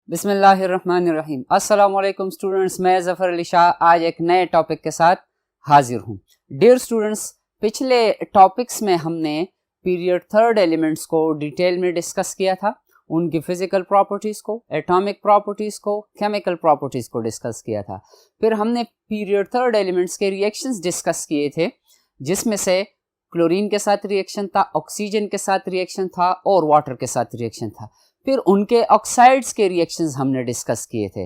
बिस्मिल्लाहिर्रहमानिर्रहीम। अस्सलाम वालेकुम स्टूडेंट्स, मैं ज़फ़र अली शाह आज एक नए टॉपिक के साथ हाजिर हूँ। डियर स्टूडेंट्स, पिछले टॉपिक्स में हमने पीरियड थर्ड एलिमेंट्स को डिटेल में डिस्कस किया था, उनकी फिजिकल प्रॉपर्टीज़ को, एटॉमिक प्रॉपर्टीज़ को, केमिकल प्रॉपर्टीज़ को डिस्कस किया था। फिर हमने पीरियड थर्ड एलिमेंट्स के रिएक्शंस डिस्कस किए थे, जिसमें से क्लोरीन के साथ रिएक्शन था, ऑक्सीजन के साथ रिएक्शन था और वाटर के साथ रिएक्शन था। फिर उनके ऑक्साइड्स के रिएक्शंस हमने डिस्कस किए थे।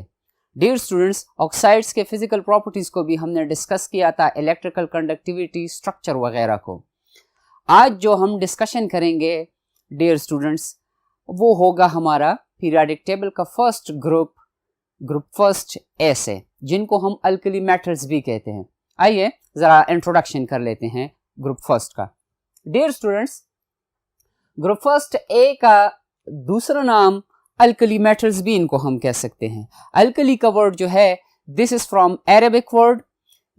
डियर स्टूडेंट्स, ऑक्साइड्स के फिजिकल प्रॉपर्टीज को भी हमने डिस्कस किया था, इलेक्ट्रिकल कंडक्टिविटी, स्ट्रक्चर वगैरह को। आज जो हम डिस्कशन करेंगे डियर स्टूडेंट्स, वो होगा हमारा पीरियोडिक टेबल का फर्स्ट ग्रुप फर्स्ट ए से, जिनको हम अल्कली मेटल्स भी कहते हैं। आइए जरा इंट्रोडक्शन कर लेते हैं ग्रुप फर्स्ट का। Dear students, group first A का दूसरा नाम अल्कली मेटल्स भी इनको हम कह सकते हैं। अल्कली का वर्ड जो है, this is from Arabic word,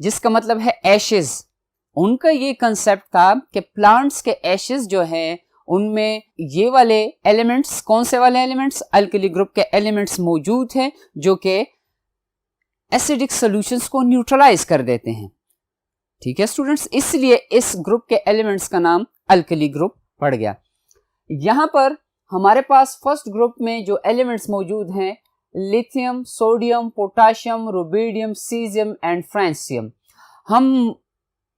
जिसका मतलब है एशेज। उनका ये कंसेप्ट था कि प्लांट्स के एशेज जो हैं उनमें ये वाले एलिमेंट्स, कौन से वाले एलिमेंट्स, अल्कली ग्रुप के एलिमेंट्स मौजूद हैं जो कि एसिडिक सॉल्यूशंस को न्यूट्रलाइज कर देते हैं। ठीक है स्टूडेंट्स, इसलिए इस ग्रुप के एलिमेंट्स का नाम अल्कली ग्रुप पड़ गया। यहां पर हमारे पास फर्स्ट ग्रुप में जो एलिमेंट्स मौजूद हैं, lithium, sodium, potassium, rubidium, caesium and francium. हम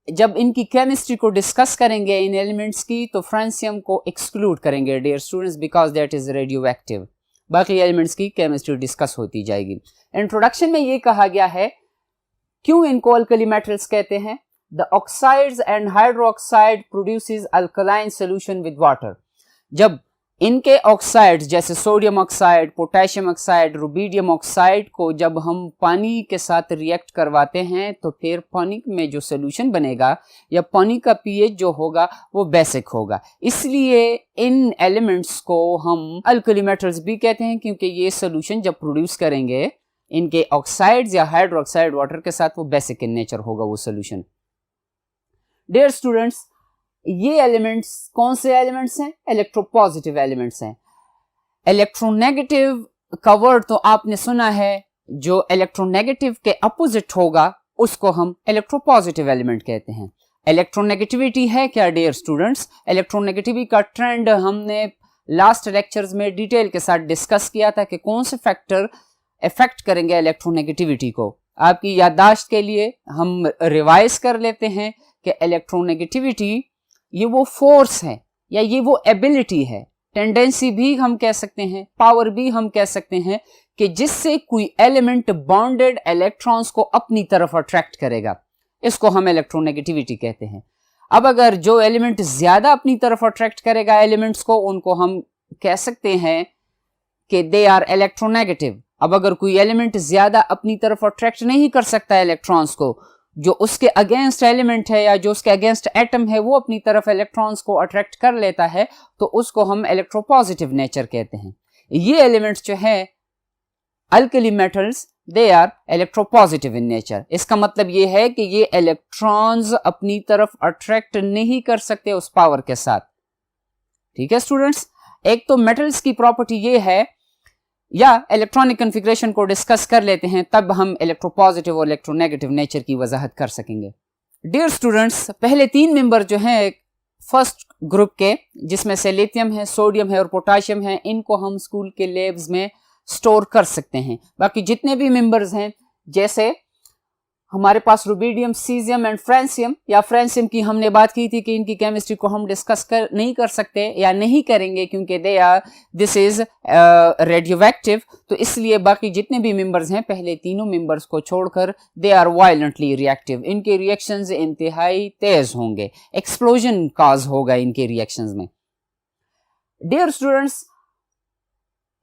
जब इनकी केमिस्ट्री को डिस्कस करेंगे इन एलिमेंट्स की, तो फ्रांसियम को एक्सक्लूड करेंगे dear students, because that is radioactive. बाकी एलिमेंट्स की केमिस्ट्री डिस्कस होती जाएगी। इंट्रोडक्शन में ये कहा गया है क्यों इनको अल्कली मेटल्स कहते हैं। The oxides and hydroxide produces alkaline solution with water. जब इनके ऑक्साइड्स जैसे sodium oxide, potassium oxide, rubidium oxide को जब हम पानी के साथ रिएक्ट करवाते हैं, तो फिर पानी में जो सोल्यूशन बनेगा या पानी का पीएच जो होगा वो बेसिक होगा। इसलिए इन एलिमेंट्स को हम अल्कली मेटल्स भी कहते हैं, क्योंकि ये सोल्यूशन जब प्रोड्यूस करेंगे इनके ऑक्साइड्स या हाइड्रोक्साइड वाटर के साथ, वो बेसिक इन नेचर होगा वो सोल्यूशन। डियर स्टूडेंट्स, ये एलिमेंट्स कौन से एलिमेंट्स हैं? इलेक्ट्रोपॉजिटिव एलिमेंट्स हैं। इलेक्ट्रोनेगेटिव का वर्ड तो आपने सुना है, जो इलेक्ट्रोनेगेटिव के अपोजिट होगा उसको हम इलेक्ट्रोपॉजिटिव एलिमेंट कहते हैं। इलेक्ट्रोनेगेटिविटी है क्या डियर स्टूडेंट्स? इलेक्ट्रोनेगेटिविटी का ट्रेंड हमने लास्ट लेक्चर्स में डिटेल के साथ डिस्कस किया था कि कौन से फैक्टर इफेक्ट करेंगे इलेक्ट्रोनेगेटिविटी को। आपकी याददाश्त के लिए हम रिवाइज कर लेते हैं कि इलेक्ट्रोनेगेटिविटी ये वो फोर्स है या ये वो एबिलिटी है, टेंडेंसी भी हम कह सकते हैं, पावर भी हम कह सकते हैं, कि जिससे कोई एलिमेंट बॉन्डेड इलेक्ट्रॉन्स को अपनी तरफ अट्रैक्ट करेगा। इसको हम इलेक्ट्रोनेगेटिविटी कहते हैं। अब अगर जो एलिमेंट ज्यादा अपनी तरफ अट्रैक्ट करेगा एलिमेंट्स को, उनको हम कह सकते हैं कि दे आर इलेक्ट्रोनेगेटिव। अब अगर कोई एलिमेंट ज्यादा अपनी तरफ अट्रैक्ट नहीं कर सकता इलेक्ट्रॉन्स को, जो उसके अगेंस्ट एलिमेंट है या जो उसके अगेंस्ट एटम है वो अपनी तरफ इलेक्ट्रॉन्स को अट्रैक्ट कर लेता है, तो उसको हम इलेक्ट्रोपॉजिटिव नेचर कहते हैं। ये एलिमेंट्स जो है alkali metals, they are electropositive in nature. इसका मतलब ये है कि ये इलेक्ट्रॉन्स अपनी तरफ अट्रैक्ट नहीं कर सकते उस पावर के साथ। ठीक है स्टूडेंट्स, एक तो मेटल्स की प्रॉपर्टी ये है, या इलेक्ट्रॉनिक कॉन्फ़िगरेशन को डिस्कस कर लेते हैं, तब हम इलेक्ट्रोपॉजिटिव और इलेक्ट्रोनेगेटिव नेचर की वजाहत कर सकेंगे। डियर स्टूडेंट्स, पहले तीन मेंबर जो हैं फर्स्ट ग्रुप के, जिसमें से लिथियम है, सोडियम है और पोटाशियम है, इनको हम स्कूल के लैब्स में स्टोर कर सकते हैं। बाकी जितने भी मेंबर्स हैं, जैसे हमारे पास रुबिडियम, सीजियम एंड फ्रांसियम, या फ्रांसियम की हमने बात की थी कि इनकी केमिस्ट्री को हम डिस्कस नहीं कर सकते या नहीं करेंगे, क्योंकि दिस इज रेडियोएक्टिव। तो इसलिए बाकी जितने भी मेंबर्स हैं, पहले तीनों मेंबर्स को छोड़कर, दे आर वायलेंटली रिएक्टिव। इनके रिएक्शंस इंतहाई तेज होंगे, एक्सप्लोजन काज होगा इनके रिएक्शंस में। डियर स्टूडेंट्स,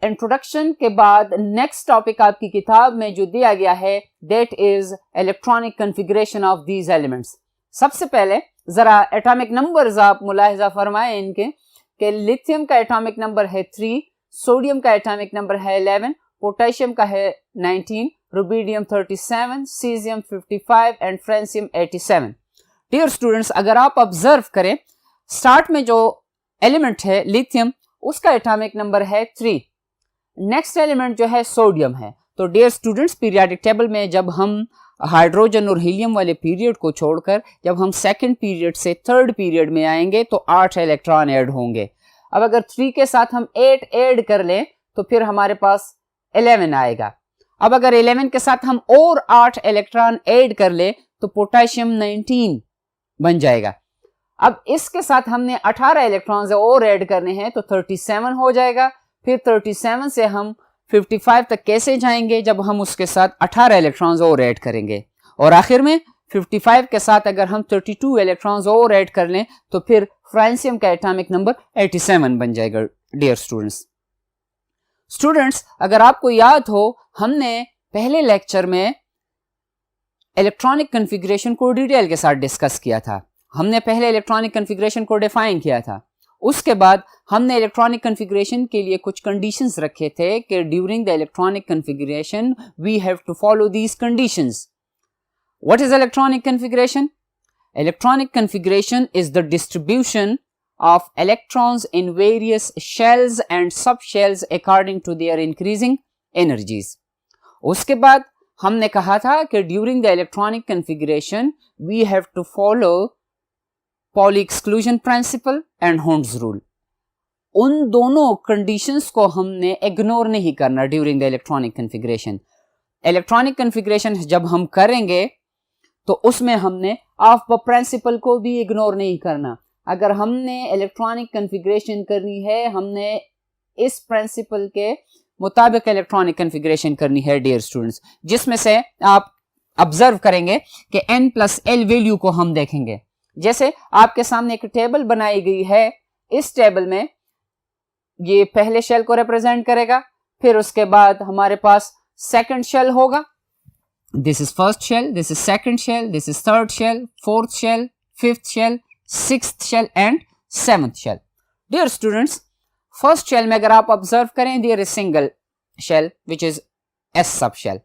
इंट्रोडक्शन के बाद नेक्स्ट टॉपिक आपकी किताब में जो दिया गया है, that is electronic configuration of these elements. सबसे पहले जरा एटॉमिक नंबर्स आप मुलाहिजा फरमाएं इनके, कि लिथियम का एटॉमिक नंबर है 3, सोडियम का एटॉमिक नंबर है 11, पोटेशियम का है 19, rubidium 37, caesium 55 and francium 87। Dear students, अगर आप ऑब्जर्व करें, स्टार्ट में जो एलिमेंट है लिथियम, उसका एटॉमिक नंबर है 3। नेक्स्ट एलिमेंट जो है सोडियम है। तो डियर स्टूडेंट्स, पीरियोडिक टेबल में जब हम हाइड्रोजन और हीलियम वाले पीरियड को छोड़कर जब हम सेकंड पीरियड से थर्ड पीरियड में आएंगे तो 8 इलेक्ट्रॉन ऐड होंगे। अब अगर 3 के साथ हम 8 ऐड कर लें तो फिर हमारे पास 11 आएगा। अब अगर 11 के साथ हम और 8 इलेक्ट्रॉन ऐड कर ले तो पोटेशियम 19 बन जाएगा। अब इसके साथ हमने 18 इलेक्ट्रॉन्स और ऐड करने हैं तो 37 हो जाएगा। फिर 37 से हम 55 तक कैसे जाएंगे जब हम उसके साथ 18 इलेक्ट्रॉन्स और ऐड करेंगे, और आखिर में 55 के साथ अगर हम 32 इलेक्ट्रॉन्स और ऐड कर लें तो फिर फ्रांसियम का एटॉमिक नंबर 87 बन जाएगा। डियर स्टूडेंट्स, अगर आपको याद हो, हमने पहले लेक्चर में इलेक्ट्रॉनिक कॉन्फ़िगरेशन को डिटेल के साथ डिस्कस किया था। हमने पहले इलेक्ट्रॉनिक कॉन्फ़िगरेशन को डिफाइन किया था। उसके बाद हमने इलेक्ट्रॉनिक कॉन्फ़िगरेशन के लिए कुछ कंडीशंस रखे थे कि during the electronic configuration we have to follow these conditions. What is electronic configuration? Electronic configuration is the distribution of electrons in various shells and subshells according to their increasing energies. उसके बाद हमने कहा था कि during the electronic configuration we have to follow Pauli exclusion principle and Hund's rule. उन दोनों conditions को हमने ignore नहीं करना during the electronic configuration. Electronic configuration जब हम करेंगे तो उसमें हमने ऑफ द प्रिंसिपल को भी इग्नोर नहीं करना। अगर हमने इलेक्ट्रॉनिक कॉन्फ़िगरेशन करनी है, हमने इस प्रिंसिपल के मुताबिक इलेक्ट्रॉनिक कॉन्फ़िगरेशन करनी है डियर स्टूडेंट्स, जिसमें से आप ऑब्जर्व करेंगे कि n+l वैल्यू को हम देखेंगे। जैसे आपके सामने एक टेबल बनाई गई है, इस टेबल में ये पहले शेल को रिप्रेजेंट करेगा, फिर उसके बाद हमारे पास सेकंड शेल होगा। This is first shell, this is second shell, this is third shell, fourth shell, fifth shell, sixth shell and seventh shell. Dear students, first shell में अगर आप observe करें, there is single shell which is S subshell.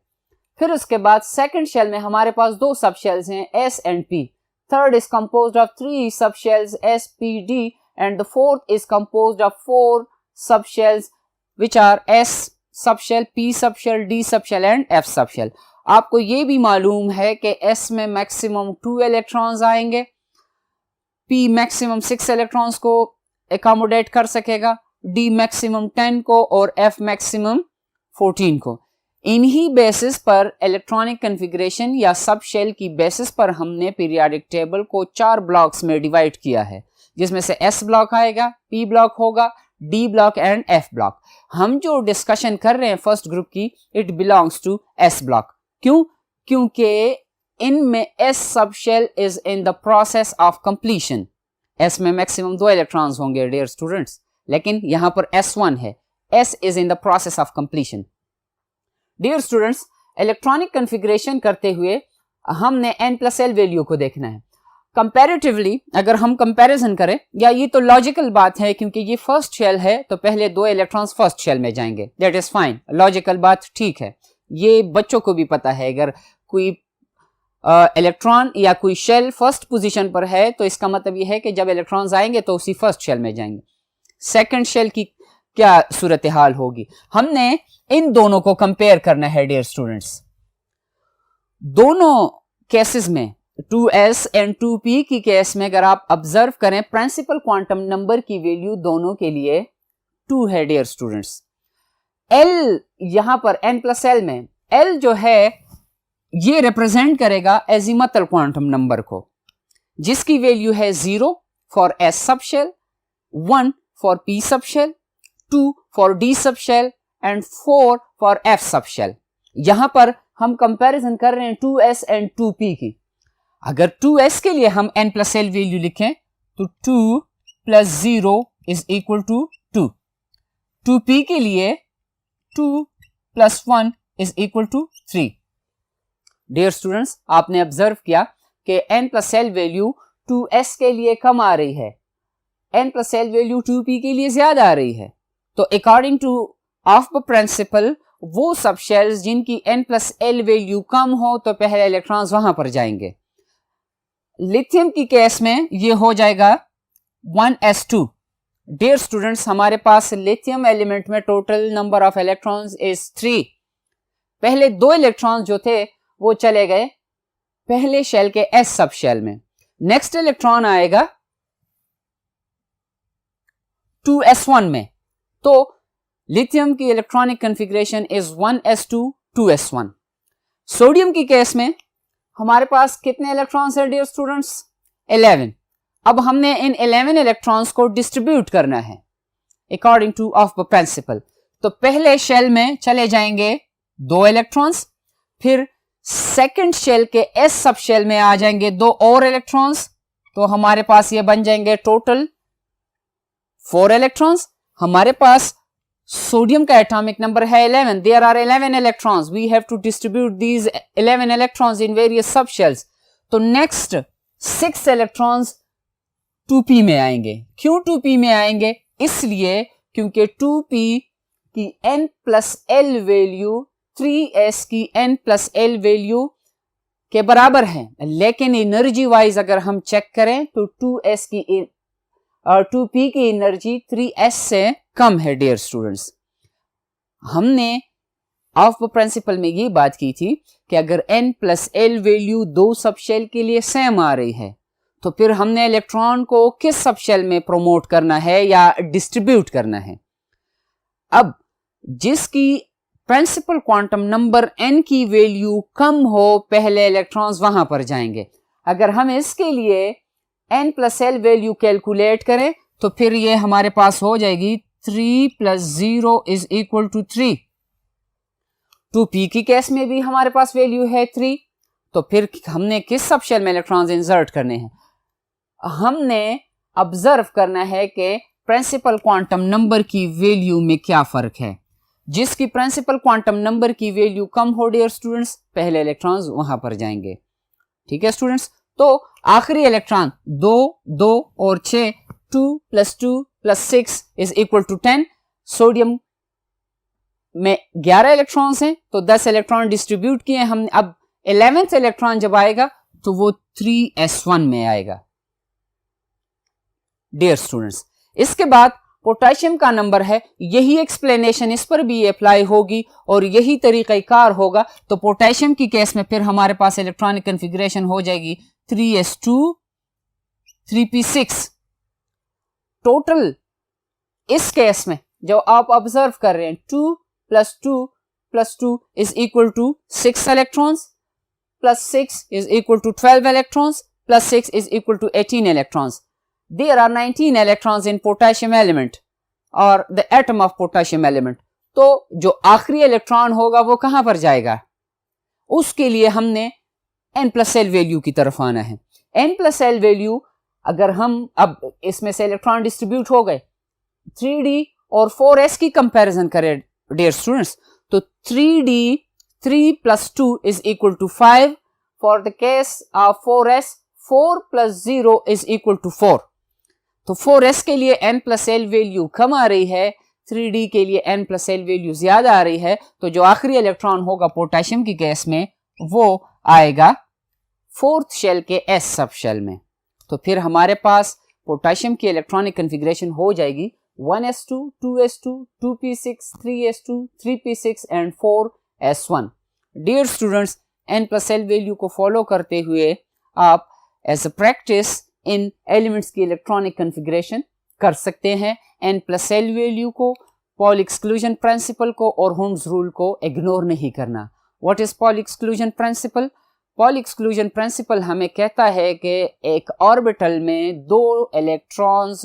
फिर उसके बाद second shell में हमारे पास दो subshells हैं S and P. Third is composed of 3 subshells S, P, D and the fourth is composed of 4 subshells which are S subshell, P subshell, D subshell and F subshell. आपको ये भी मालूम है कि S में maximum 2 electrons आएंगे, P maximum 6 electrons को accommodate कर सकेगा, D मैक्सिमम 10 को और F मैक्सिमम 14 को। इन्हीं बेसिस पर इलेक्ट्रॉनिक कॉन्फ़िगरेशन या सब शेल की बेसिस पर हमने पीरियोडिक टेबल को 4 ब्लॉक्स में डिवाइड किया है, जिसमें से S ब्लॉक आएगा, P ब्लॉक होगा, D block and F block. हम जो डिस्कशन कर रहे हैं फर्स्ट ग्रुप की, it belongs to S block. क्यों? क्योंकि इनमें S subshell is in the process of completion. S में मैक्सिमम 2 इलेक्ट्रॉन्स होंगे डियर स्टूडेंट्स, लेकिन यहां पर S1 है। S is in the process of completion. Dear students, electronic configuration करते हुए हमने n+l वैल्यू को देखना है। कंपैरेटिवली अगर हम कंपैरिजन करें, या ये तो लॉजिकल बात है क्योंकि ये फर्स्ट शेल है तो पहले 2 इलेक्ट्रॉन्स फर्स्ट शेल में जाएंगे, दैट इज फाइन, लॉजिकल बात ठीक है, ये बच्चों को भी पता है। अगर कोई इलेक्ट्रॉन या कोई शेल फर्स्ट पोजीशन पर है तो इसका मतलब ये है कि जब इलेक्ट्रॉन्स आएंगे तो उसी फर्स्ट शेल में जाएंगे। सेकंड शेल की क्या सूरत हाल होगी, हमने इन दोनों को कंपेयर करना है डियर स्टूडेंट्स। दोनों केसेस में 2s एंड 2p की केस में अगर आप ऑब्जर्व करें, प्रिंसिपल क्वांटम नंबर की वैल्यू दोनों के लिए 2 है डियर स्टूडेंट्स। L यहां पर n+l में L जो है ये रिप्रेजेंट करेगा एजिमथल क्वांटम नंबर को, जिसकी वैल्यू है 0 for S subshell, 1 for P subshell, 2 for D subshell and 4 for F subshell. यहां पर हम कंपैरिजन कर रहे हैं 2s एंड 2p की। अगर 2s के लिए हम n+l वैल्यू लिखें तो 2 + 0 इज इक्वल टू 2। 2p के लिए 2 + 1 is equal to 3। Dear students, आपने ऑब्जर्व किया कि n+l वैल्यू 2s के लिए कम आ रही है, n+l वैल्यू 2p के लिए ज्यादा आ रही है। तो according to of the principle, वो सब शेल्स जिनकी n+l वैल्यू कम हो तो पहले इलेक्ट्रॉन्स वहां पर जाएंगे। लिथियम की केस में ये हो जाएगा 1s2, डियर स्टूडेंट्स, हमारे पास लिथियम एलिमेंट में total number of electrons is 3। पहले 2 इलेक्ट्रॉन्स जो थे वो चले गए पहले शेल के एस सब शेल में। नेक्स्ट इलेक्ट्रॉन आएगा 2s1 में। तो लिथियम की electronic configuration is 1s2 2s1। Sodium की केस में हमारे पास कितने इलेक्ट्रॉन्स हैं डियर स्टूडेंट्स? 11। अब हमने इन 11 इलेक्ट्रॉन्स को डिस्ट्रीब्यूट करना है अकॉर्डिंग टू ऑफ प्रिंसिपल। तो पहले शेल में चले जाएंगे 2 इलेक्ट्रॉन्स, फिर सेकंड शेल के एस सब शेल में आ जाएंगे 2 और इलेक्ट्रॉन्स। तो हमारे पास ये बन जाएंगे टोटल 4 इलेक्ट्रॉन्स। हमारे पास सोडियम का एटॉमिक नंबर है 11। There are 11 electrons. We have to distribute these 11 electrons in various subshells. तो नेक्स्ट 6 इलेक्ट्रॉन्स 2p में आएंगे। क्यों 2p में आएंगे? इसलिए क्योंकि 2p की n+l वैल्यू 3s की n+l वैल्यू के बराबर है, लेकिन एनर्जी वाइज अगर हम चेक करें तो 2p की एनर्जी 3s से कम है डियर स्टूडेंट्स। हमने ऑफ प्रिंसिपल में ये बात की थी कि अगर n+l वैल्यू 2 सब शेल के लिए सेम आ रही है तो फिर हमने इलेक्ट्रॉन को किस सब शेल में प्रोमोट करना है या डिस्ट्रीब्यूट करना है। अब जिसकी प्रिंसिपल क्वांटम नंबर n की वैल्यू कम हो, पहले इलेक्ट्रॉन्स वहां पर जाएंगे। अगर हम इसके लिए n+l वैल्यू कैलकुलेट करें तो फिर ये हमारे पास हो जाएगी 3 + 0 = 3। 2p की केस में भी हमारे पास वैल्यू है 3। तो फिर हमने किस सब शेल में इलेक्ट्रॉन्स इंसर्ट करने हैं? हमने ऑब्जर्व करना है कि प्रिंसिपल क्वांटम नंबर की वैल्यू में क्या फर्क है। जिसकी प्रिंसिपल क्वांटम नंबर की वैल्यू कम हो डियर स्टूडेंट्स, पहले इलेक्ट्रॉन्स वहां पर जाएंगे। ठीक है स्टूडेंट्स। तो आखिरी इलेक्ट्रॉन 2 2 और 6 2 + 2 + 6 = 10। सोडियम में 11 इलेक्ट्रॉन्स हैं तो 10 इलेक्ट्रॉन डिस्ट्रीब्यूट किए हमने। अब 11th इलेक्ट्रॉन जब आएगा तो वो 3s1 में आएगा डियर स्टूडेंट्स। इसके बाद पोटेशियम का नंबर है, यही एक्सप्लेनेशन इस पर भी अप्लाई होगी और यही तरीक़ाकार होगा। तो पोटेशियम की केस में फिर हमारे पास इलेक्ट्रॉनिक कॉन्फ़िगरेशन हो जाएगी 3s2 3p6। टोटल इस केस में जो आप ऑब्जर्व कर रहे हैं 2 + 2 + 2 = 6 electrons, +6 = 12 electrons, +6 = 18 electrons. There are 19 electrons in potassium element or the atom of potassium element. तो जो आखिरी इलेक्ट्रॉन होगा वो कहां पर जाएगा? उसके लिए हमने n+l वैल्यू की तरफ आना है। n+l वैल्यू अगर हम अब इसमें से इलेक्ट्रॉन डिस्ट्रीब्यूट हो गए 3d और 4s की कंपैरिजन करें डियर स्टूडेंट्स, तो 3d 3 + 2 = 5। For the case of 4s 4 + 0 = 4। तो 4s के लिए n+l वैल्यू कम आ रही है, 3d के लिए n+l वैल्यू ज्यादा आ रही है। तो जो आखिरी इलेक्ट्रॉन होगा पोटेशियम की केस में वो आएगा 4th शेल के s सब शेल में। तो फिर हमारे पास पोटेशियम की इलेक्ट्रॉनिक कॉन्फ़िगरेशन हो जाएगी 1s2 2s2 2p6 3s2 3p6 and 4s1। Dear students, n+l value को फॉलो करते हुए आप एज अ प्रैक्टिस इन एलिमेंट्स की इलेक्ट्रॉनिक कॉन्फ़िगरेशन कर सकते हैं। n+l वैल्यू को, पॉल एक्सक्लूजन प्रिंसिपल को और होम्स रूल को इग्नोर नहीं करना। What is Paul exclusion principal? Paul exclusion principal हमें कहता है कि एक ऑर्बिटल में 2 इलेक्ट्रॉन्स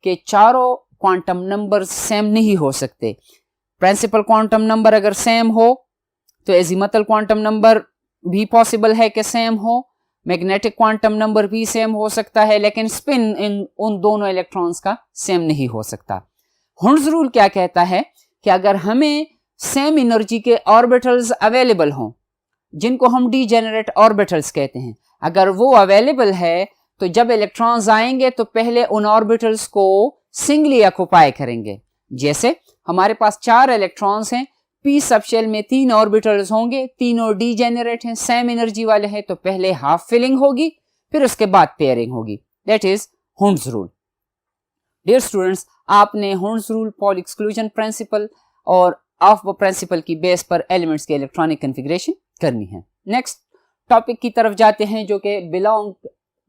के चारों क्वांटम नंबर सेम नहीं हो सकते। प्रिंसिपल क्वांटम नंबर अगर सेम हो तो एजीमथल क्वांटम नंबर भी पॉसिबल है कि सेम हो, मैग्नेटिक क्वांटम नंबर भी सेम हो सकता है, लेकिन स्पिन उन दोनों इलेक्ट्रॉन्स का सेम नहीं हो सकता। हुंड्स रूल क्या कहता है कि अगर हमें सेम एनर्जी के ऑर्बिटल्स अवेलेबल हों, जिनको हम डीजेनरेट ऑर्बिटल्स कहते हैं, अगर वो अवेलेबल है तो जब इलेक्ट्रॉन्स आएंगे तो पहले उन ऑर्बिटल्स को सिंगली ऑक्युपाई करेंगे। जैसे हमारे पास 4 इलेक्ट्रॉन्स हैं, p सब शेल में 3 ऑर्बिटल्स होंगे, तीनों डीजेनरेट हैं, सेम एनर्जी वाले हैं, तो पहले हाफ फिलिंग होगी फिर उसके बाद पेयरिंग होगी। That is Hund's rule. Dear students, आपने हॉर्न्स rule, Pauli exclusion principle Aufbau principle की बेस पर एलिमेंट्स की इलेक्ट्रॉनिक कॉन्फ़िगरेशन करनी है। नेक्स्ट टॉपिक की तरफ जाते हैं जो कि बिलोंग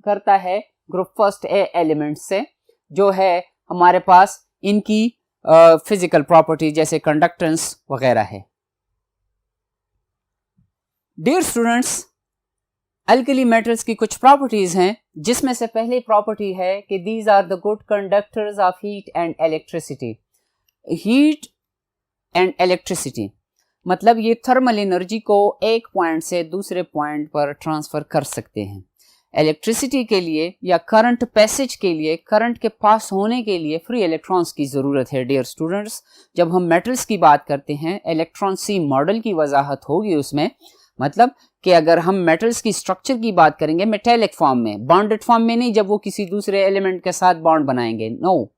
करता है ग्रुप फर्स्ट ए एलिमेंट्स से, जो है हमारे पास इनकी फिजिकल प्रॉपर्टी जैसे कंडक्टेंस वगैरह है। डियर स्टूडेंट्स, अल्कली मेटल्स की कुछ प्रॉपर्टीज हैं, जिसमें से पहली प्रॉपर्टी है कि these are the good conductors of heat and electricity. Heat and electricity मतलब ये थर्मल एनर्जी को एक पॉइंट से दूसरे पॉइंट पर ट्रांसफर कर सकते हैं। इलेक्ट्रिसिटी के लिए या करंट पैसेज के लिए, करंट के पास होने के लिए फ्री इलेक्ट्रॉन्स की ज़रूरत है। डियर स्टूडेंट्स, जब हम मेटल्स की बात करते हैं, इलेक्ट्रॉन सी मॉडल की वजाहत होगी उसमें, मतलब कि अगर हम मेटल्स की स्ट्रक्चर की बात करेंगे मेटेलिक फॉर्म में, बॉन्डेड फॉर्म में नहीं, जब वो किसी दूसरे एलिमेंट के साथ बॉन्ड बनाएंगे, नो,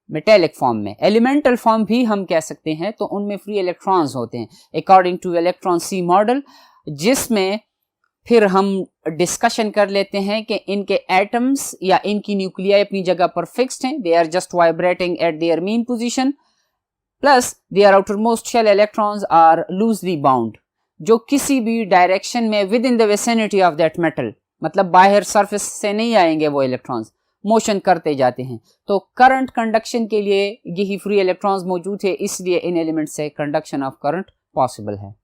मेटेलिक फॉर्म में। एलिमेंटल फॉर्म भी हम कह सकते हैं, तो उनमें फ्री इलेक्ट्रॉन्स होते हैं अकॉर्डिंग टू इलेक्ट्रॉन सी मॉडल, जिसमें फिर हम डिस्कशन कर लेते हैं कि इनके एटम्स या इनकी न्यूक्लियाई अपनी जगह पर फिक्स्ड हैं, they are just vibrating at their mean position, plus their outermost shell electrons are loosely bound, जो किसी भी डायरेक्शन में within the vicinity of that metal, मतलब बाहर सरफेस से नहीं आएंगे वो इलेक्ट्रॉन्स, मोशन करते जाते हैं। तो करंट कंडक्शन के लिए यही फ्री इलेक्ट्रॉन्स मौजूद है, इसलिए इन एलिमेंट से कंडक्शन ऑफ करंट पॉसिबल है।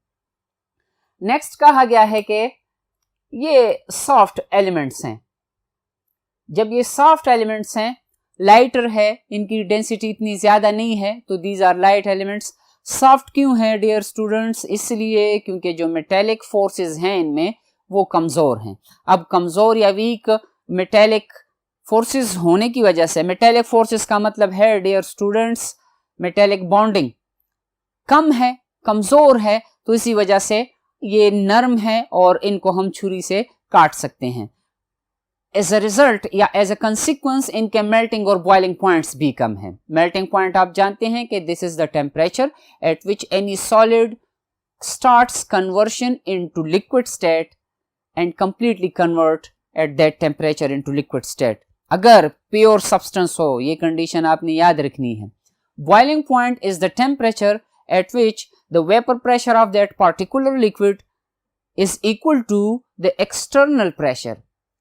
नेक्स्ट कहा गया है कि ये सॉफ्ट एलिमेंट्स हैं। जब ये सॉफ्ट एलिमेंट्स हैं, लाइटर है, इनकी डेंसिटी इतनी ज्यादा नहीं है, तो these are light elements. Soft क्यों है डियर स्टूडेंट्स? इसलिए क्योंकि जो मेटेलिक फोर्सेस हैं इनमें वो कमजोर हैं। अब कमजोर या वीक मेटेलिक फोर्सेस होने की वजह से, मेटेलिक फोर्सेस का मतलब है डियर स्टूडेंट्स मेटेलिक बॉन्डिंग कम है, कमजोर है, तो इसी वजह से ये नरम है और इनको हम छुरी से काट सकते हैं। एज अ रिजल्ट या एज अ कंसिक्वेंस इनके मेल्टिंग और बॉइलिंग पॉइंट्स भी कम है। मेल्टिंग पॉइंट आप जानते हैं कि this is the temperature at which any solid starts conversion into liquid state and completely convert at that temperature into liquid state. अगर प्योर सब्सटेंस हो, ये कंडीशन आपने याद रखनी है। Boiling point is the temperature at which the vapor pressure of that particular liquid is equal to the external pressure।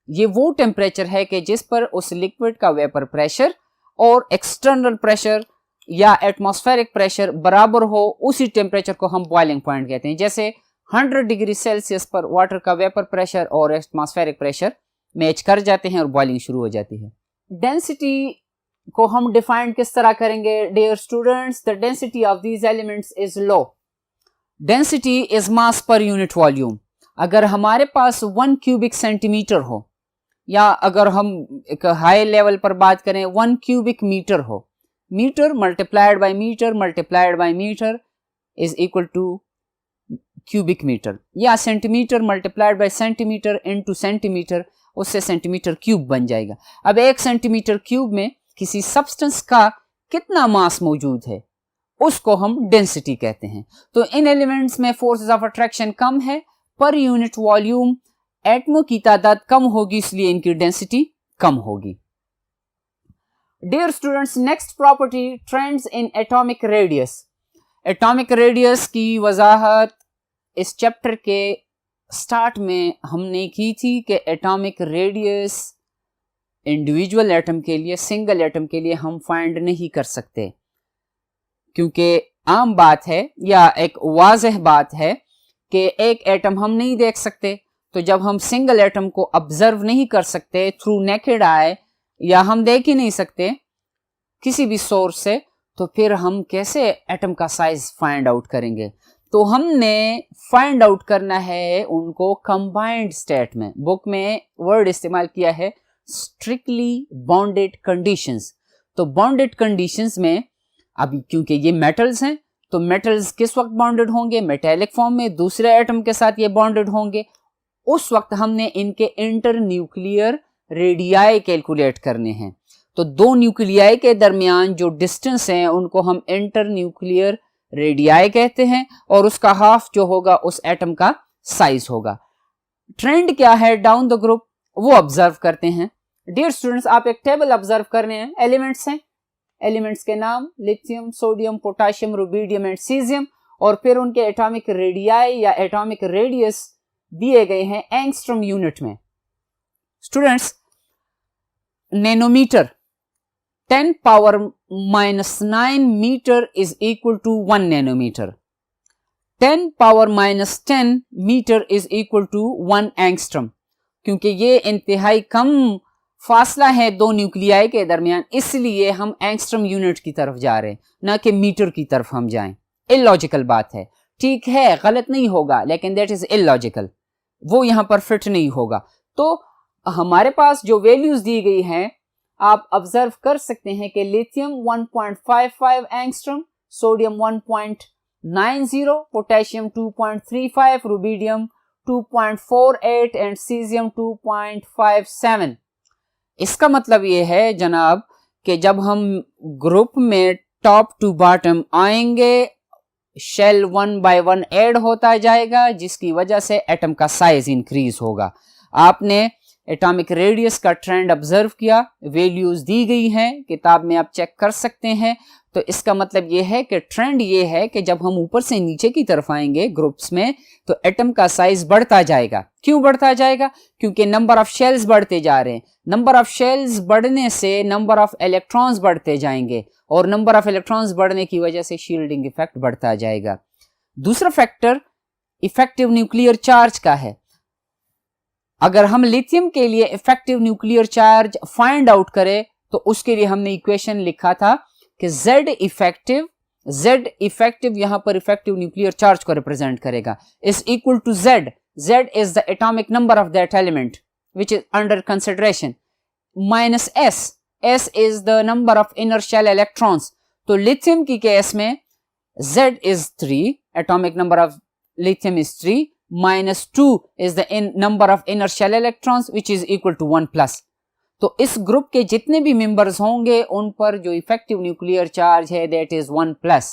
ये वो temperature है कि जिस पर उस लिक्विड का वेपर प्रेशर और एक्सटर्नल प्रेशर या एटमॉस्फेरिक प्रेशर बराबर हो, उसी टेम्परेचर को हम बॉइलिंग पॉइंट कहते हैं। जैसे 100 डिग्री सेल्सियस पर वाटर का वेपर प्रेशर और एटमॉस्फेरिक प्रेशर मैच कर जाते हैं और बॉइलिंग शुरू हो जाती है। डेंसिटी को हम डिफाइन किस तरह करेंगे dear students? The density of these elements is low. Density is mass per unit volume. अगर हमारे पास 1 क्यूबिक सेंटीमीटर हो, या अगर हम एक हाई लेवल पर बात करें 1 क्यूबिक मीटर हो, metre multiplied by metre is equal to cubic metre, या centimetre multiplied by centimetre into centimetre, उससे सेंटीमीटर क्यूब बन जाएगा। अब 1 सेंटीमीटर क्यूब में किसी सब्सटेंस का कितना मास मौजूद है, उसको हम डेंसिटी कहते हैं। तो इन एलिमेंट्स में फोर्सेस ऑफ अट्रैक्शन कम है, पर यूनिट वॉल्यूम एटमों की तादाद कम होगी, इसलिए इनकी डेंसिटी कम होगी। Dear students, next property, trends in atomic radius. Atomic radius की वजाहत इस चैप्टर के स्टार्ट में हमने की थी कि एटॉमिक रेडियस इंडिविजुअल एटम के लिए, सिंगल एटम के लिए हम फाइंड नहीं कर सकते, क्योंकि आम बात है या एक वाज़ेह बात है कि एक एटम हम नहीं देख सकते। तो जब हम सिंगल एटम को ऑब्जर्व नहीं कर सकते थ्रू नेकेड आई, या हम देख ही नहीं सकते किसी भी सोर्स से, तो फिर हम कैसे एटम का साइज फाइंड आउट करेंगे? तो हमने फाइंड आउट करना है उनको कंबाइंड स्टेट में। बुक में वर्ड इस्तेमाल किया है स्ट्रिक्टली बॉन्डेड कंडीशंस। तो बॉन्डेड कंडीशंस में, अभी क्योंकि ये मेटल्स हैं, तो मेटल्स किस वक्त बॉन्डेड होंगे? मेटेलिक फॉर्म में दूसरे एटम के साथ ये बॉन्डेड होंगे। उस वक्त हमने इनके इंटर न्यूक्लियर रेडियाई कैलकुलेट करने हैं। तो दो न्यूक्लियाई के दरमियान जो डिस्टेंस है उनको हम इंटर न्यूक्लियर रेडियाई कहते हैं, और उसका हाफ जो होगा उस एटम का साइज होगा। ट्रेंड क्या है डाउन द ग्रुप, वो ऑब्जर्व करते हैं। डियर स्टूडेंट्स, आप एक टेबल ऑब्जर्व कर रहे हैं, एलिमेंट्स हैं, एलिमेंट्स के नाम lithium, sodium, potassium, rubidium and caesium, और फिर उनके एटॉमिक रेडियाई या एटॉमिक रेडियस दिए गए हैं एंगस्ट्रॉम यूनिट में। Students, nanometre 10 power minus 9 metre is equal to 1 nanometre. 10 power minus 10 metre is equal to 1 angstrom. क्योंकि ये इंतहाई कम फासला है दो न्यूक्लियाई के दरमियान, इसलिए हम एंगस्ट्रॉम यूनिट की तरफ जा रहे हैं, ना कि मीटर की तरफ हम जाएं। इलॉजिकल बात है, ठीक है, गलत नहीं होगा, लेकिन दैट इज इलॉजिकल, वो यहां पर फिट नहीं होगा। तो हमारे पास जो वैल्यूज दी गई हैं आप ऑब्जर्व कर सकते हैं कि lithium 1.55 angstrom, sodium 1.90, potassium 2.35, rubidium 2.48 and caesium 2.57। इसका मतलब ये है जनाब कि जब हम ग्रुप में टॉप टू बॉटम आएंगे, शेल 1 बाय 1 ऐड होता जाएगा, जिसकी वजह से एटम का साइज इंक्रीज होगा। आपने एटॉमिक रेडियस का ट्रेंड ऑब्जर्व किया, वैल्यूज दी गई हैं, किताब में आप चेक कर सकते हैं। तो इसका मतलब यह है कि ट्रेंड ये है कि जब हम ऊपर से नीचे की तरफ आएंगे ग्रुप्स में, तो एटम का साइज बढ़ता जाएगा। क्यों बढ़ता जाएगा? क्योंकि नंबर ऑफ शेल्स बढ़ते जा रहे हैं। नंबर ऑफ शेल्स बढ़ने से नंबर ऑफ इलेक्ट्रॉन्स बढ़ते जाएंगे, और नंबर ऑफ इलेक्ट्रॉन्स बढ़ने की वजह से शील्डिंग इफेक्ट बढ़ता जाएगा। दूसरा फैक्टर इफेक्टिव न्यूक्लियर चार्ज का है। अगर हम लिथियम के लिए effective nuclear charge find out करें, तो उसके लिए हमने इक्वेशन लिखा था कि Z इफेक्टिव यहां पर इफेक्टिव न्यूक्लियर चार्ज को रिप्रेजेंट करेगा, is equal to Z is the atomic number of that element which is under consideration, minus S is the number of inner shell electrons. तो lithium की case में Z is 3, atomic number of lithium is 3, minus 2 is the number of inner shell electrons which is equal to 1 plus। तो इस group के जितने भी members होंगे उन पर जो इफेक्टिव न्यूक्लियर चार्ज है दैट इज 1 प्लस।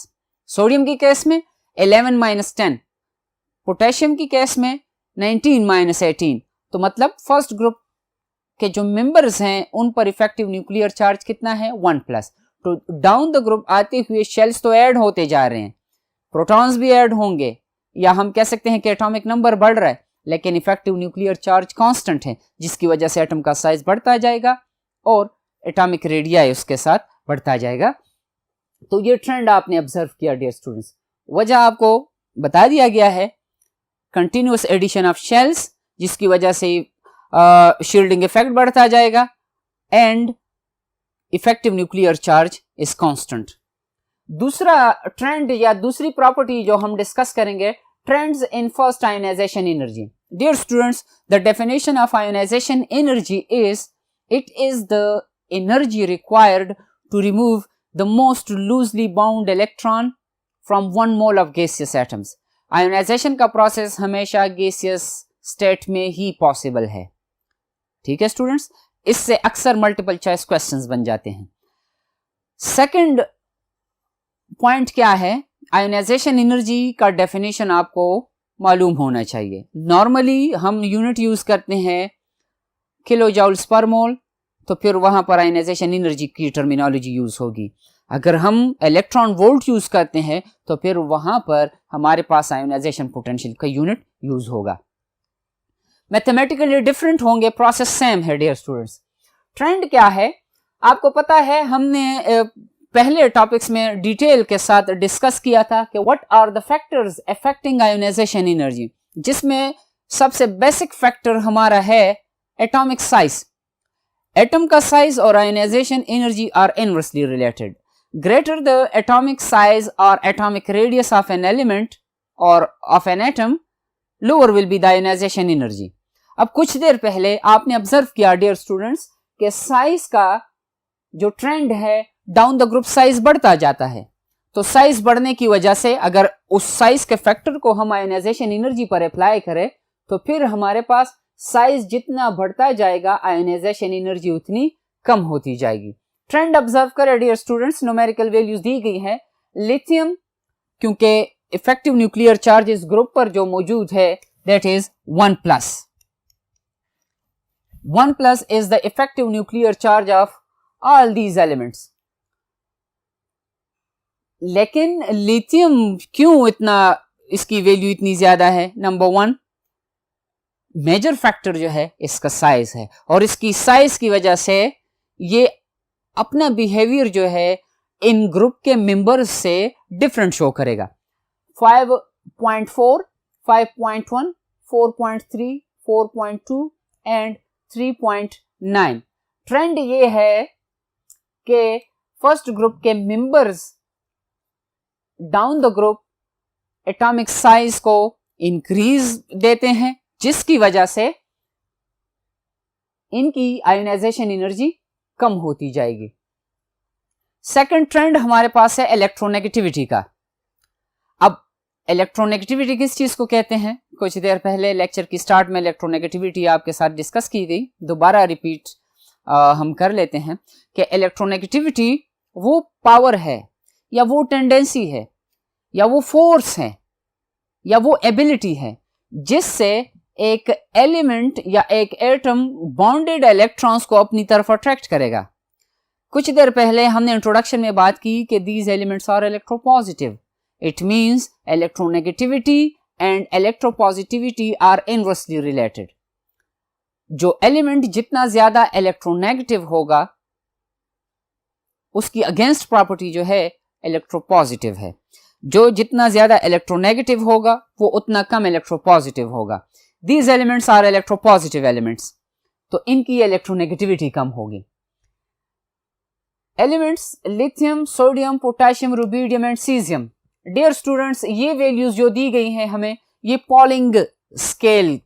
सोडियम की केस में 11 माइनस 10, पोटेशियम की केस में 19 माइनस 18। तो मतलब फर्स्ट ग्रुप के जो मेंबर्स हैं उन पर इफेक्टिव न्यूक्लियर चार्ज कितना है? 1 प्लस। तो डाउन द ग्रुप आते हुए शेल्स तो ऐड होते जा रहे हैं, प्रोटॉन्स भी ऐड होंगे, या हम कह सकते हैं कि एटॉमिक नंबर बढ़ रहा है, लेकिन इफेक्टिव न्यूक्लियर चार्ज कांस्टेंट है, जिसकी वजह से एटम का साइज बढ़ता जाएगा और एटॉमिक रेडियाई उसके साथ बढ़ता जाएगा। तो ये ट्रेंड आपने ऑब्जर्व किया डियर स्टूडेंट्स। वजह आपको बता दिया गया है, कंटिन्यूअस एडिशन ऑफ शेल्स, जिसकी वजह से शील्डिंग इफेक्ट बढ़ता जाएगा, and effective nuclear charge is constant. दूसरा ट्रेंड या दूसरी प्रॉपर्टी जो हम डिस्कस करेंगे, trends in first ionisation energy. Dear students, the definition of ionisation energy is it is the energy required to remove the most loosely bound electron from 1 mole of gaseous atoms. Ionisation का process हमेशा gaseous state में ही possible है। ठीक है students, इससे अक्सर multiple choice questions बन जाते हैं। सेकंड पॉइंट क्या है? आयोनाइजेशन एनर्जी का डेफिनेशन आपको मालूम होना चाहिए। नॉर्मली हम यूनिट यूज करते हैं किलो जूल्स पर मोल, तो फिर वहां पर आयोनाइजेशन एनर्जी की टर्मिनोलॉजी यूज होगी। अगर हम इलेक्ट्रॉन वोल्ट यूज करते हैं तो फिर वहां पर हमारे पास आयोनाइजेशन पोटेंशियल का यूनिट यूज होगा। मैथमेटिकली डिफरेंट होंगे, प्रोसेस सेम है डियर स्टूडेंट्स। ट्रेंड क्या है आपको पता है, हमने पहले टॉपिक्स में डिटेल के साथ डिस्कस किया था कि what are the factors affecting ionisation energy, जिसमें सबसे बेसिक फैक्टर हमारा है एटॉमिक साइज। एटम का साइज और ionisation energy are inversely related. Greater the atomic size और atomic radius of an element और of an atom, lower will be the ionisation energy. अब कुछ देर पहले आपने ऑब्जर्व किया डियर स्टूडेंट्स कि साइज का जो ट्रेंड है, डाउन द ग्रुप साइज बढ़ता जाता है। तो साइज बढ़ने की वजह से अगर उस साइज के फैक्टर को हम आयोनाइजेशन एनर्जी पर अप्लाई करें, तो फिर हमारे पास साइज जितना बढ़ता जाएगा आयोनाइजेशन एनर्जी उतनी कम होती जाएगी। ट्रेंड ऑब्जर्व करें डियर स्टूडेंट्स, न्यूमेरिकल वैल्यूज दी गई है। लिथियम, क्योंकि इफेक्टिव न्यूक्लियर चार्ज इस ग्रुप पर जो मौजूद है that is 1 plus. 1 plus is the effective nuclear charge of all these elements. लेकिन लिथियम क्यों इतना, इसकी वैल्यू इतनी ज्यादा है? नंबर 1 मेजर फैक्टर जो है इसका साइज है, और इसकी साइज की वजह से ये अपना बिहेवियर जो है इन ग्रुप के मेंबर्स से डिफरेंट शो करेगा। 5.4, 5.1, 4.3, 4.2 एंड 3.9। ट्रेंड ये है कि फर्स्ट ग्रुप के members down the group atomic size को इंक्रीज देते हैं, जिसकी वजह से इनकी आयोनाइजेशन एनर्जी कम होती जाएगी। सेकंड ट्रेंड हमारे पास है इलेक्ट्रोनेगेटिविटी का। अब इलेक्ट्रोनेगेटिविटी किस चीज को कहते हैं? कुछ देर पहले लेक्चर की स्टार्ट में इलेक्ट्रोनेगेटिविटी आपके साथ डिस्कस की गई, दोबारा रिपीट हम कर लेते हैं कि इलेक्ट्रोनेगेटिविटी वो पावर है या वो टेंडेंसी है या वो फोर्स है या वो एबिलिटी है जिससे एक एलिमेंट या एक एटम बॉन्डेड इलेक्ट्रॉन्स को अपनी तरफ अट्रैक्ट करेगा। कुछ देर पहले हमने इंट्रोडक्शन में बात की कि these elements are electropositive. It means electronegativity and electropositivity are inversely related. जो एलिमेंट जितना ज्यादा इलेक्ट्रोनेगेटिव होगा उसकी अगेंस्ट प्रॉपर्टी जो है इलेक्ट्रोपॉजिटिव है। जो जितना ज्यादा इलेक्ट्रोनेगेटिव होगा वो उतना कम इलेक्ट्रोपॉजिटिव होगा। These elements are electropositive elements, तो इनकी इलेक्ट्रोनेगेटिविटी कम होगी। Elements lithium, sodium, potassium, rubidium and caesium. Dear students, ये वैल्यूज जो दी गई हैं हमें, ये पॉलिंग स्केल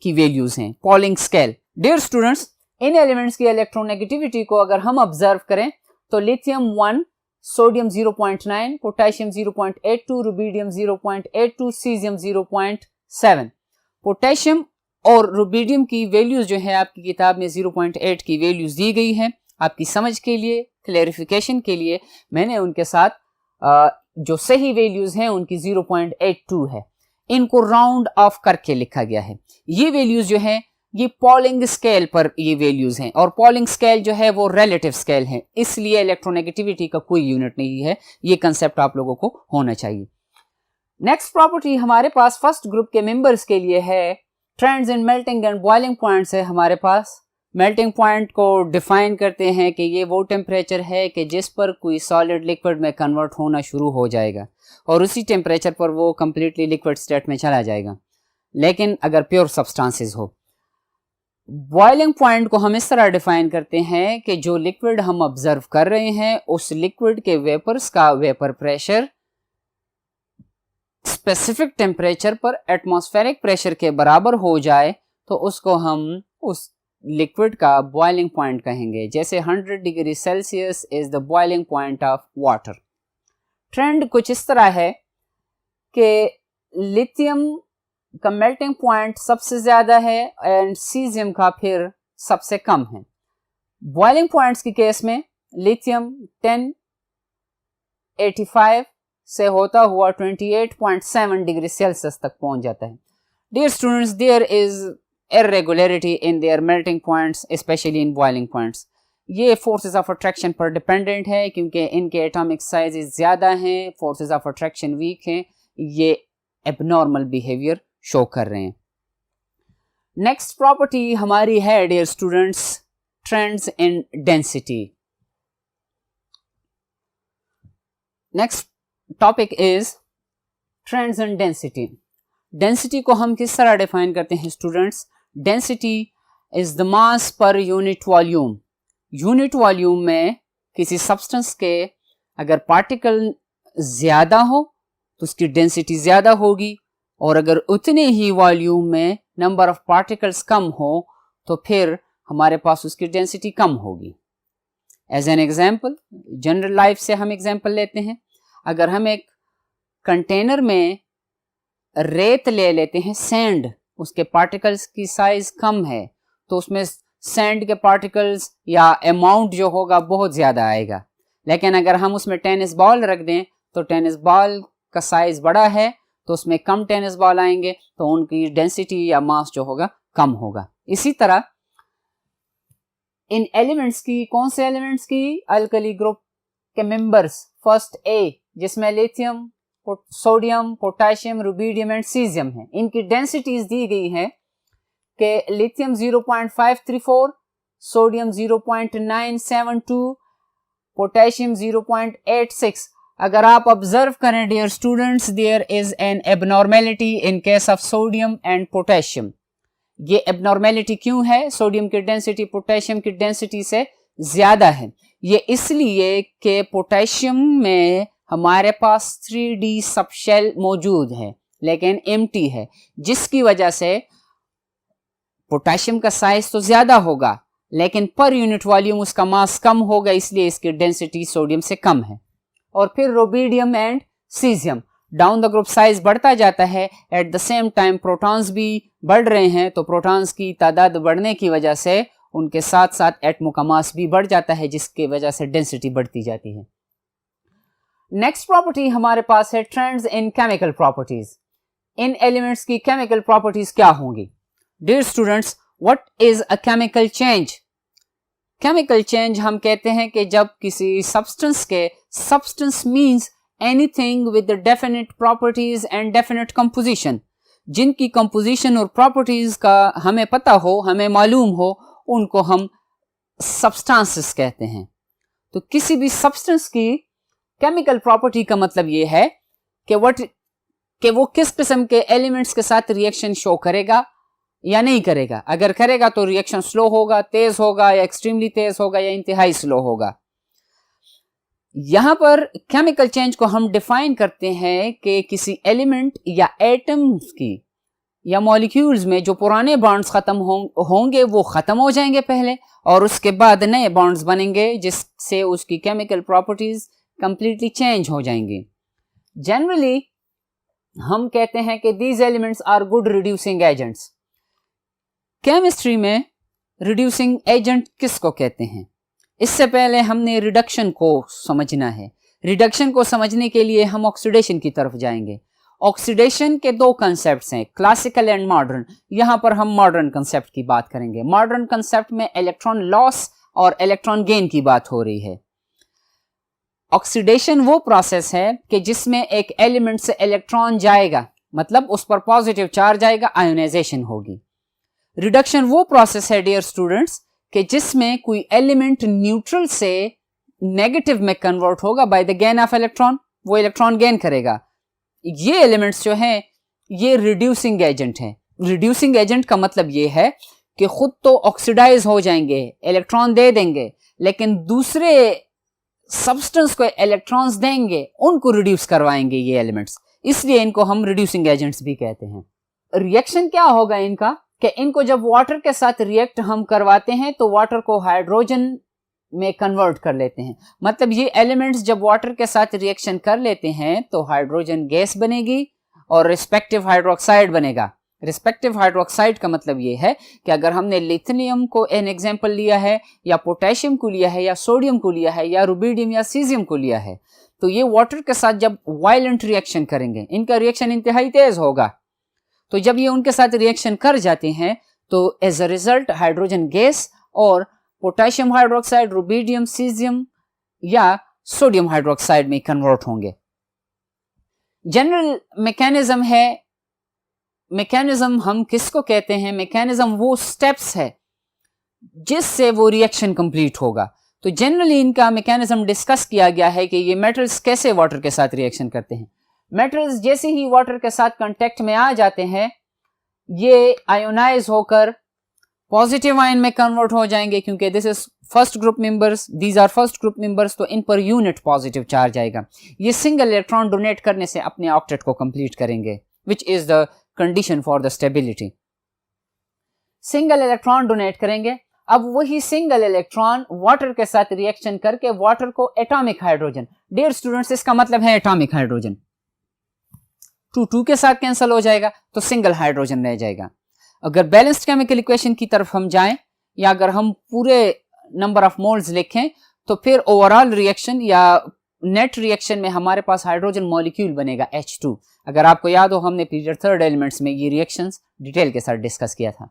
की वैल्यूज हैं, पॉलिंग स्केल। डियर स्टूडेंट्स, इन एलिमेंट्स की इलेक्ट्रोनेगेटिविटी को अगर हम ऑब्जर्व करें तो lithium 1, sodium 0.9, potassium 0.82, rubidium 0.82, caesium 0.7। Potassium और रुबिडियम की वैल्यूज जो है आपकी किताब में 0.8 की वैल्यूज दी गई हैं। आपकी समझ के लिए, क्लैरिफिकेशन के लिए मैंने उनके साथ जो सही वैल्यूज हैं उनकी 0.82 है, इनको राउंड ऑफ करके लिखा गया है। ये वैल्यूज जो है ये पॉलिंग स्केल पर ये वैल्यूज हैं, और पॉलिंग स्केल जो है वो रिलेटिव स्केल है, इसलिए इलेक्ट्रोनेगेटिविटी का कोई यूनिट नहीं है। ये कंसेप्ट आप लोगों को होना चाहिए। नेक्स्ट प्रॉपर्टी हमारे पास फर्स्ट ग्रुप के मेंबर्स के लिए है trends in melting and boiling points है हमारे पास। मेल्टिंग पॉइंट को डिफाइन करते हैं कि ये वो टेम्परेचर है कि जिस पर कोई सॉलिड लिक्विड में कन्वर्ट होना शुरू हो जाएगा और उसी टेम्परेचर पर वो कंप्लीटली लिक्विड स्टेट में चला जाएगा, लेकिन अगर प्योर सब्सटेंसेस हो। बॉइलिंग पॉइंट को हम इस तरह डिफाइन करते हैं कि जो लिक्विड हम ऑब्जर्व कर रहे हैं उस लिक्विड के वेपर्स का वेपर प्रेशर स्पेसिफिक टेम्परेचर पर एटमॉस्फेरिक प्रेशर के बराबर हो जाए तो उसको हम उस लिक्विड का बॉइलिंग पॉइंट कहेंगे। जैसे 100 degree Celsius is the boiling point of water. Trend कुछ इस तरह है कि लिथियम का मेल्टिंग पॉइंट सबसे ज्यादा है एंड सीजियम का फिर सबसे कम है। बॉइलिंग पॉइंट्स की केस में लिथियम 1085 से होता हुआ 28.7 डिग्री सेल्सियस तक पहुंच जाता है। Dear students, there is irregularity in their melting points, especially in boiling points. ये फोर्सेस ऑफ अट्रैक्शन पर डिपेंडेंट है क्योंकि इनके एटॉमिक साइजेस ज्यादा हैं, फोर्सेस ऑफ अट्रैक्शन वीक हैं, ये एबनॉर्मल बिहेवियर शो कर रहे हैं। नेक्स्ट प्रॉपर्टी हमारी है dear students trends in density. Next topic is trends in density. Density को हम किस तरह डिफाइन करते हैं students? Density is the mass per unit volume. Unit volume में किसी सब्सटेंस के अगर पार्टिकल ज्यादा हो तो उसकी डेंसिटी ज्यादा होगी, और अगर उतने ही वॉल्यूम में नंबर ऑफ पार्टिकल्स कम हो तो फिर हमारे पास उसकी डेंसिटी कम होगी। As an example, general life से हम एग्जाम्पल लेते हैं। अगर हम एक कंटेनर में रेत ले लेते हैं, सैंड, उसके पार्टिकल्स की साइज कम है तो उसमें सैंड के पार्टिकल्स या अमाउंट जो होगा बहुत ज्यादा आएगा। लेकिन अगर हम उसमें टेनिस बॉल रख दें तो टेनिस बॉल का साइज बड़ा है तो उसमें कम टेनिस बॉल आएंगे तो उनकी डेंसिटी या मास जो होगा कम होगा। इसी तरह इन एलिमेंट्स की, कौन से एलिमेंट्स की? अल्कली ग्रुप के मेंबर्स फर्स्ट ए, जिसमें lithium, sodium, potassium, rubidium and caesium है। इनकी डेंसिटीज दी गई है कि लिथियम 0.534, सोडियम 0.972, पोटेशियम 0.86। अगर आप ऑब्जर्व करें dear students, there is an abnormality in case of sodium and potassium. ये एबनॉर्मेलिटी क्यों है? सोडियम की डेंसिटी पोटेशियम की डेंसिटी से ज्यादा है। ये इसलिए कि पोटेशियम में हमारे पास 3D सबशेल मौजूद है लेकिन एम्प्टी है, जिसकी वजह से पोटेशियम का साइज तो ज्यादा होगा लेकिन पर यूनिट वॉल्यूम उसका मास कम होगा, इसलिए इसकी डेंसिटी सोडियम से कम है। और फिर rubidium and caesium, down the group size बढ़ता जाता है, at the same time protons भी बढ़ रहे हैं, तो प्रोटॉन्स की तादाद बढ़ने की वजह से उनके साथ साथ एटमों का मास भी बढ़ जाता है, जिसकी वजह से डेंसिटी बढ़ती जाती है। नेक्स्ट प्रॉपर्टी हमारे पास है ट्रेंड्स इन केमिकल प्रॉपर्टीज। इन एलिमेंट्स की केमिकल प्रॉपर्टीज क्या होंगी? Dear students, what is a chemical change? Chemical change हम कहते हैं कि जब किसी सब्सटेंस के, substance means anything with definite properties and definite composition, जिनकी कंपोजिशन और प्रॉपर्टीज का हमें पता हो, हमें मालूम हो, उनको हम सब्सटेंसेस कहते हैं। तो किसी भी सब्सटेंस की केमिकल प्रॉपर्टी का मतलब ये है कि वो किस किस्म के एलिमेंट्स के साथ रिएक्शन शो करेगा या नहीं करेगा। अगर करेगा तो रिएक्शन स्लो होगा, तेज होगा, या एक्सट्रीमली तेज होगा, या इंतहाई स्लो होगा। यहां पर केमिकल चेंज को हम डिफाइन करते हैं कि किसी एलिमेंट या एटम्स की या मॉलिक्यूल्स में जो पुराने बॉन्ड्स खत्म होंगे वो खत्म हो जाएंगे पहले, और उसके बाद नए बॉन्ड्स बनेंगे जिससे उसकी केमिकल प्रॉपर्टीज कंप्लीटली चेंज हो जाएंगी। जनरली हम कहते हैं कि these elements are good reducing agents. Chemistry में रिड्यूसिंग एजेंट किसको कहते हैं? इससे पहले हमने रिडक्शन को समझना है। रिडक्शन को समझने के लिए हम ऑक्सीडेशन की तरफ जाएंगे। ऑक्सीडेशन के दो कंसेप्ट्स हैं, क्लासिकल एंड मॉडर्न। यहां पर हम मॉडर्न कंसेप्ट की बात करेंगे। मॉडर्न कंसेप्ट में इलेक्ट्रॉन लॉस और इलेक्ट्रॉन गेन की बात हो रही है। ऑक्सीडेशन वो प्रोसेस है कि जिसमें एक एलिमेंट से इलेक्ट्रॉन जाएगा, मतलब उस पर पॉजिटिव चार्ज आएगा, आयोनाइजेशन होगी। रिडक्शन वो प्रोसेस है डियर स्टूडेंट्स कि जिसमें कोई एलिमेंट न्यूट्रल से नेगेटिव में कन्वर्ट होगा by the gain of electron, वो इलेक्ट्रॉन गेन करेगा। ये एलिमेंट्स जो हैं ये रिड्यूसिंग एजेंट हैं। रिड्यूसिंग एजेंट का मतलब ये है कि खुद तो ऑक्सीडाइज हो जाएंगे, इलेक्ट्रॉन दे देंगे, लेकिन दूसरे सब्सटेंस को इलेक्ट्रॉन्स देंगे, उनको रिड्यूस करवाएंगे ये एलिमेंट्स, इसलिए इनको हम रिड्यूसिंग एजेंट्स भी कहते हैं। रिएक्शन क्या होगा इनका कि इनको जब वाटर के साथ रिएक्ट हम करवाते हैं तो वाटर को हाइड्रोजन में कन्वर्ट कर लेते हैं। मतलब ये एलिमेंट्स जब वाटर के साथ रिएक्शन कर लेते हैं तो हाइड्रोजन गैस बनेगी और रिस्पेक्टिव हाइड्रोक्साइड बनेगा। रिस्पेक्टिव हाइड्रोक्साइड का मतलब ये है कि अगर हमने लिथियम को एन एग्जाम्पल लिया है, या पोटेशियम को लिया है, या सोडियम को लिया है, या रुबिडियम या सीजियम को लिया है, तो ये वाटर के साथ जब वायलेंट रिएक्शन करेंगे, इनका रिएक्शन इंतहाई तेज होगा। तो जब ये उनके साथ रिएक्शन कर जाते हैं तो as a result hydrogen gas और पोटेशियम हाइड्रोक्साइड, रुबिडियम, सीजियम या सोडियम हाइड्रोक्साइड में कन्वर्ट होंगे। जनरल मैकेनिज्म है। मैकेनिज्म हम किसको कहते हैं? मैकेनिज्म वो स्टेप्स है जिससे वो रिएक्शन कंप्लीट होगा। तो जनरली इनका मैकेनिज्म डिस्कस किया गया है कि ये मेटल्स कैसे वाटर के साथ रिएक्शन करते हैं। मेटल्स जैसे ही वाटर के साथ कांटेक्ट में आ जाते हैं, ये आयोनाइज होकर पॉजिटिव आयन में कन्वर्ट हो जाएंगे, क्योंकि this is first group members, these are first group members, तो इन पर यूनिट पॉजिटिव चार्ज आएगा। ये सिंगल इलेक्ट्रॉन डोनेट करने से अपने ऑक्टेट को कंप्लीट करेंगे, which is the condition for the stability. Single electron donate करेंगे। अब वही सिंगल इलेक्ट्रॉन वाटर के साथ रिएक्शन करके वाटर को एटॉमिक हाइड्रोजन, डियर स्टूडेंट्स इसका मतलब है एटॉमिक हाइड्रोजन 2 के साथ कैंसिल हो जाएगा तो सिंगल हाइड्रोजन रह जाएगा। अगर बैलेंस्ड केमिकल इक्वेशन की तरफ हम जाएं, या अगर हम पूरे नंबर ऑफ मोल्स लिखें, तो फिर ओवरऑल रिएक्शन या नेट रिएक्शन में हमारे पास हाइड्रोजन मॉलिक्यूल बनेगा H2। अगर आपको याद हो, हमने पीरियड थर्ड एलिमेंट्स में ये रिएक्शंस डिटेल के साथ डिस्कस किया था।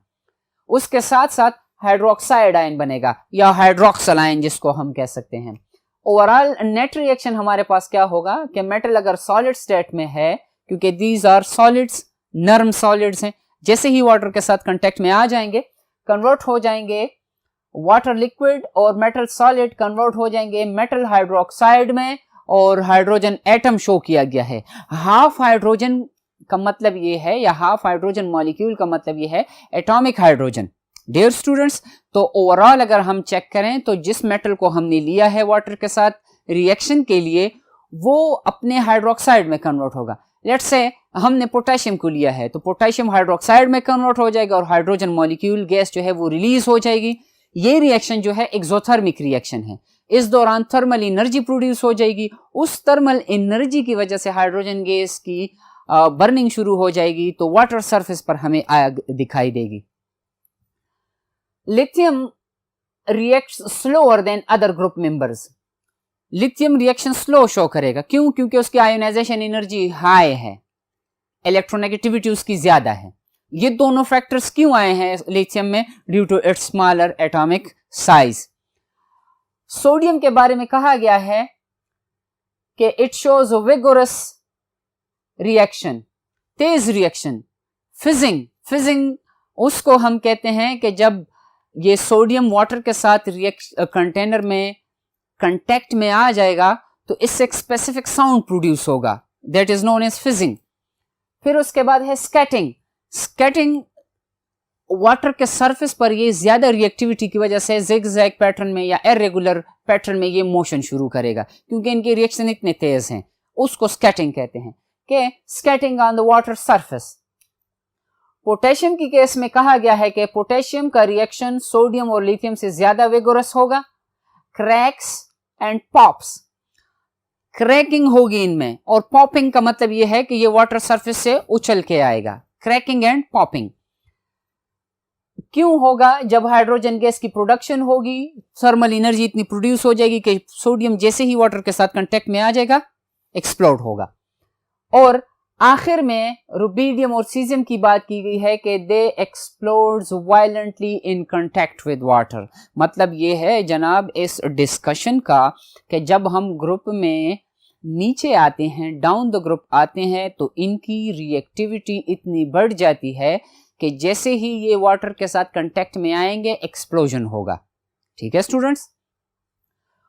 उसके साथ साथ हाइड्रोक्साइड आयन बनेगा, या हाइड्रोक्सल आयन जिसको हम कह सकते हैं। ओवरऑल नेट रिएक्शन हमारे पास क्या होगा कि मेटल अगर सॉलिड स्टेट में है, क्योंकि दीज आर सॉलिड्स, नर्म सॉलिड्स हैं, जैसे ही वाटर के साथ कांटेक्ट में आ जाएंगे कन्वर्ट हो जाएंगे वाटर लिक्विड, और मेटल सॉलिड कन्वर्ट हो जाएंगे मेटल हाइड्रोक्साइड में, और हाइड्रोजन एटम शो किया गया है। हाफ हाइड्रोजन का मतलब ये है, या हाफ हाइड्रोजन मॉलिक्यूल का मतलब ये है एटॉमिक हाइड्रोजन। डियर स्टूडेंट्स, तो ओवरऑल अगर हम चेक करें तो जिस मेटल को हमने लिया है वाटर के साथ रिएक्शन के लिए, वो अपने हाइड्रोक्साइड में कन्वर्ट होगा। लेट्स से हमने पोटेशियम को लिया है, तो पोटेशियम हाइड्रोक्साइड में कन्वर्ट हो जाएगा और हाइड्रोजन मॉलिक्यूल गैस जो है वो रिलीज हो जाएगी। ये रिएक्शन जो है एक्सोथर्मिक रिएक्शन है। इस दौरान थर्मल एनर्जी प्रोड्यूस हो जाएगी। उस थर्मल एनर्जी की वजह से हाइड्रोजन गैस की बर्निंग शुरू हो जाएगी, तो वाटर सरफेस पर हमें आग दिखाई देगी। Lithium reacts slower then other group members. Lithium reaction slow show करेगा, क्यों? क्योंकि उसकी आयोनाइजेशन एनर्जी हाई है, इलेक्ट्रोनेगेटिविटी उसकी ज्यादा है। ये दोनों फैक्टर्स क्यों आए हैं लिथियम में? Due to its smaller atomic size. Sodium के बारे में कहा गया है कि इट शोज विगोरस रिएक्शन, तेज रिएक्शन। फिजिंग उसको हम कहते हैं कि जब ये सोडियम वाटर के साथ कंटेनर में कांटेक्ट में आ जाएगा तो इससे एक स्पेसिफिक साउंड प्रोड्यूस होगा, that is known as fizzing. फिर उसके बाद है स्कैटिंग वाटर के सरफेस पर ये ज्यादा रिएक्टिविटी की वजह से जिगजैग पैटर्न में या इरेगुलर पैटर्न में ये मोशन शुरू करेगा, क्योंकि इनके रिएक्शन इतने तेज हैं, उसको स्कैटिंग कहते हैं कि scattering on the water surface. Potassium की केस में कहा गया है कि पोटेशियम का रिएक्शन सोडियम और लिथियम से ज्यादा विगोरस होगा। क्रैक्स एंड पॉप्स, क्रैकिंग होगी इनमें, और पॉपिंग का मतलब यह है कि ये वाटर सरफेस से उछल के आएगा। क्रैकिंग एंड पॉपिंग क्यों होगा? जब हाइड्रोजन गैस की प्रोडक्शन होगी, थर्मल एनर्जी इतनी प्रोड्यूस हो जाएगी कि सोडियम जैसे ही वाटर के साथ कांटेक्ट में आ जाएगा एक्सप्लोड होगा। और आखिर में रुबिडियम और सीजियम की बात की गई है कि they explodes violently in contact with water. मतलब ये है जनाब इस डिस्कशन का कि जब हम ग्रुप में नीचे आते हैं, डाउन द ग्रुप आते हैं, तो इनकी रिएक्टिविटी इतनी बढ़ जाती है कि जैसे ही ये वाटर के साथ कांटेक्ट में आएंगे एक्सप्लोजन होगा। ठीक है स्टूडेंट्स,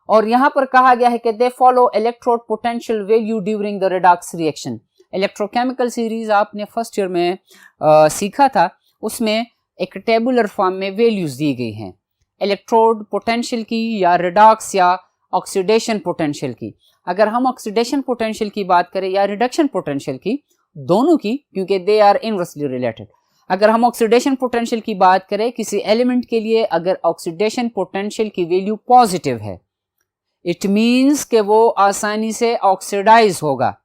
और यहां पर कहा गया है कि they follow electrode potential value during the redox reaction. Electrochemical series आपने फर्स्ट ईयर में सीखा था, उसमें एक टेबुलर फॉर्म में वैल्यूज दी गई हैं इलेक्ट्रोड पोटेंशियल की, या रेडॉक्स या ऑक्सीडेशन पोटेंशियल की। अगर हम ऑक्सीडेशन पोटेंशियल की बात करें या रिडक्शन पोटेंशियल की, दोनों की, क्योंकि दे आर इनवर्सली रिलेटेड। अगर हम ऑक्सीडेशन पोटेंशियल की बात करें किसी एलिमेंट के लिए, अगर ऑक्सीडेशन पोटेंशियल की वैल्यू पॉजिटिव है, इट मींस कि वो आसानी से ऑक्सीडाइज होगा,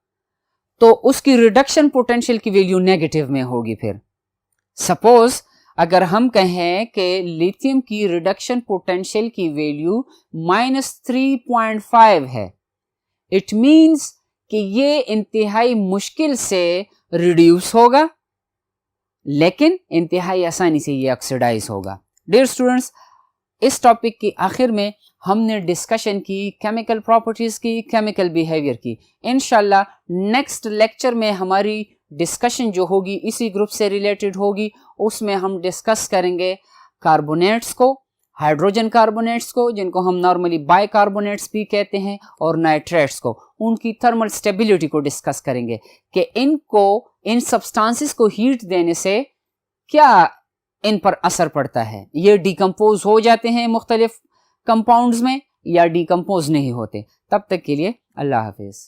तो उसकी रिडक्शन पोटेंशियल की वैल्यू नेगेटिव में होगी। फिर सपोज अगर हम कहें कि लिथियम की रिडक्शन पोटेंशियल की वैल्यू -3.5 है, इट मींस कि ये इंतहाई मुश्किल से रिड्यूस होगा, लेकिन इंतहाई आसानी से ये ऑक्सीडाइज होगा। डियर स्टूडेंट्स, इस टॉपिक की आखिर में हमने डिस्कशन की केमिकल प्रॉपर्टीज की, केमिकल बिहेवियर की। इंशाल्लाह नेक्स्ट लेक्चर में हमारी डिस्कशन जो होगी इसी ग्रुप से रिलेटेड होगी। उसमें हम डिस्कस करेंगे कार्बोनेट्स को, हाइड्रोजन कार्बोनेट्स को, जिनको हम नॉर्मली बाइकार्बोनेट्स भी कहते हैं, और नाइट्रेट्स को, उनकी थर्मल स्टेबिलिटी को डिस्कस करेंगे कि इन सब्सटेंसेस को हीट देने से क्या इन पर असर पड़ता है। ये डिकम्पोज हो जाते हैं मुख्तलिफ कंपाउंड्स में या डिकम्पोज नहीं होते। तब तक के लिए अल्लाह हाफिज।